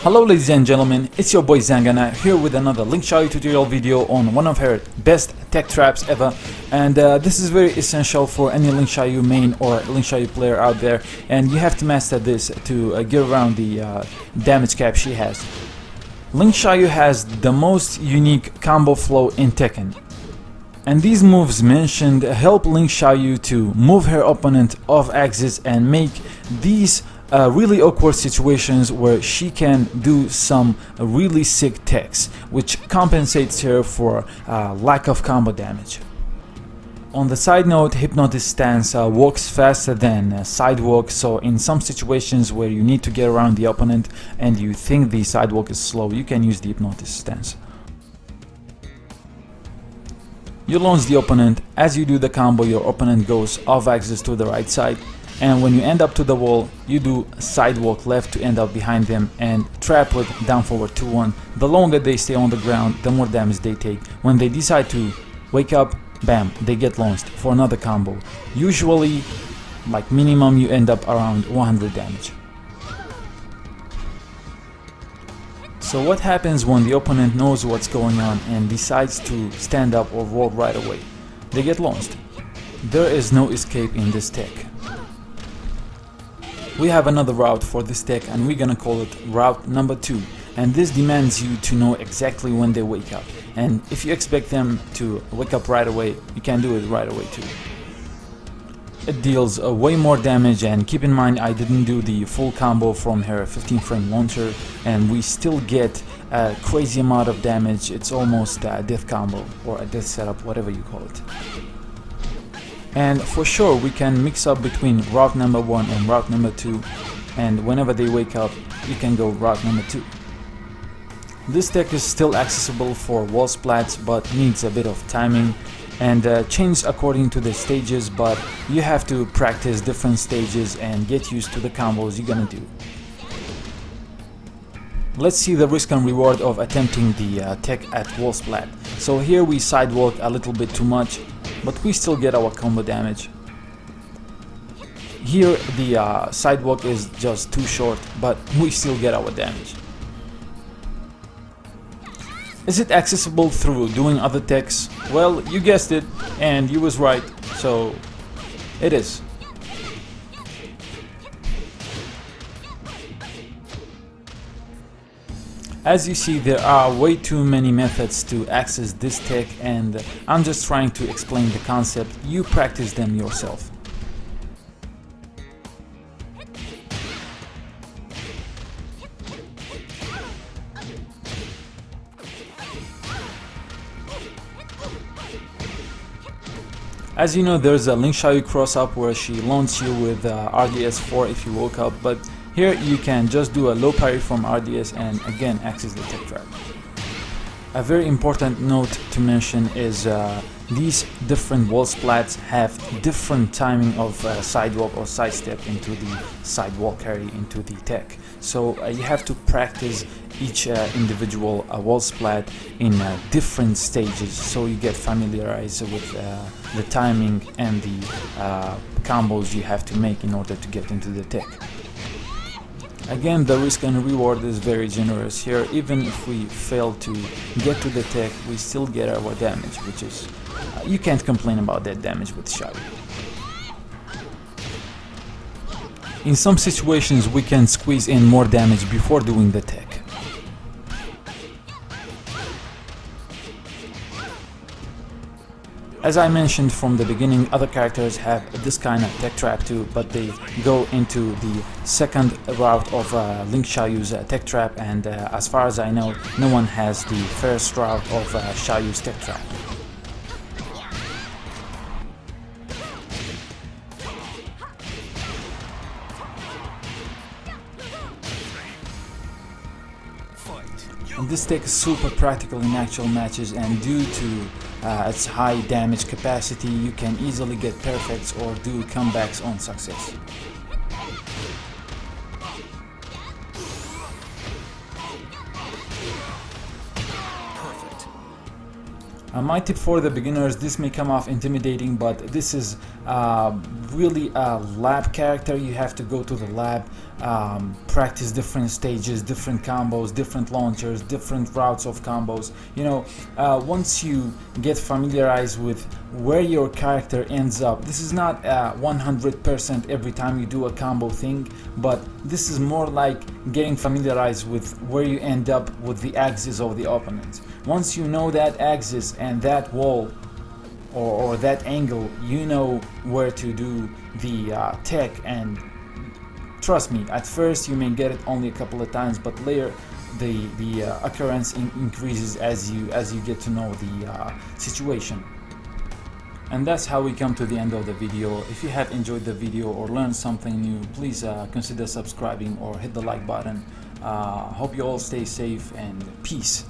Hello ladies and gentlemen, it's your boy Zangana here with another Ling Xiaoyu tutorial video on one of her best tech traps ever, and this is very essential for any Ling Xiaoyu main or Ling Xiaoyu player out there, and you have to master this to get around the damage cap she has. Ling Xiaoyu has the most unique combo flow in Tekken, and these moves mentioned help Ling Xiaoyu to move her opponent off axis and make these really awkward situations where she can do some really sick techs, which compensates her for lack of combo damage. On the side note, Hypnotic Stance works faster than Sidewalk, so in some situations where you need to get around the opponent and you think the Sidewalk is slow, you can use the Hypnotic Stance. You launch the opponent. As you do the combo, your opponent goes off axis to the right side, and when you end up to the wall, you do sidewalk left to end up behind them and trap with down forward 2-1. The longer they stay on the ground, the more damage they take. When they decide to wake up, bam, they get launched for another combo. Usually, like minimum, you end up around 100 damage. So what happens when the opponent knows what's going on and decides to stand up or roll right away? They get launched. There is no escape in this tech. We have another route for this tech and we're gonna call it route number 2, and this demands you to know exactly when they wake up, and if you expect them to wake up right away, you can do it right away too. It deals way more damage, and keep in mind I didn't do the full combo from her 15 frame launcher and we still get a crazy amount of damage. It's almost a death combo or a death setup, whatever you call it. And for sure we can mix up between route number 1 and route number 2, and whenever they wake up you can go route number 2. This tech is still accessible for wall splats but needs a bit of timing and change according to the stages, but you have to practice different stages and get used to the combos you're gonna do. Let's see the risk and reward of attempting the tech at wall splat. So here we sidewalk a little bit too much, but we still get our combo damage. Here the sidewalk is just too short, but we still get our damage. Is it accessible through doing other techs? Well, you guessed it, and you was right, so it is. As you see, there are way too many methods to access this tech, and I'm just trying to explain the concept. You practice them yourself. As you know, there's a Ling Xiaoyu cross-up where she launches you with RDS 4 if you woke up, but here you can just do a low parry from RDS and again access the tech trap. A very important note to mention is these different wall splats have different timing of sidewalk or sidestep into the sidewalk carry into the tech. So you have to practice each individual wall splat in different stages so you get familiarized with the timing and the combos you have to make in order to get into the tech. Again, the risk and reward is very generous here. Even if we fail to get to the tech, we still get our damage, which is you can't complain about that damage with Xiaoyu. In some situations we can squeeze in more damage before doing the tech. As I mentioned from the beginning, other characters have this kind of tech trap too, but they go into the second route of Ling Xiaoyu's tech trap, and as far as I know, no one has the first route of Xiaoyu's tech trap. And this tech is super practical in actual matches, and due to its high damage capacity, you can easily get perfects or do comebacks on success. My tip for the beginners, this may come off intimidating, but this is really a lab character. You have to go to the lab practice different stages, different combos, different launchers, different routes of combos. You know, once you get familiarized with where your character ends up, this is not 100% every time you do a combo thing, but this is more like getting familiarized with where you end up with the axis of the opponent. Once you know that axis and that wall or that angle, you know where to do the tech. And trust me, at first you may get it only a couple of times, but later the occurrence increases as you get to know the situation. And that's how we come to the end of the video. If you have enjoyed the video or learned something new, please consider subscribing or hit the like button. Hope you all stay safe, and peace.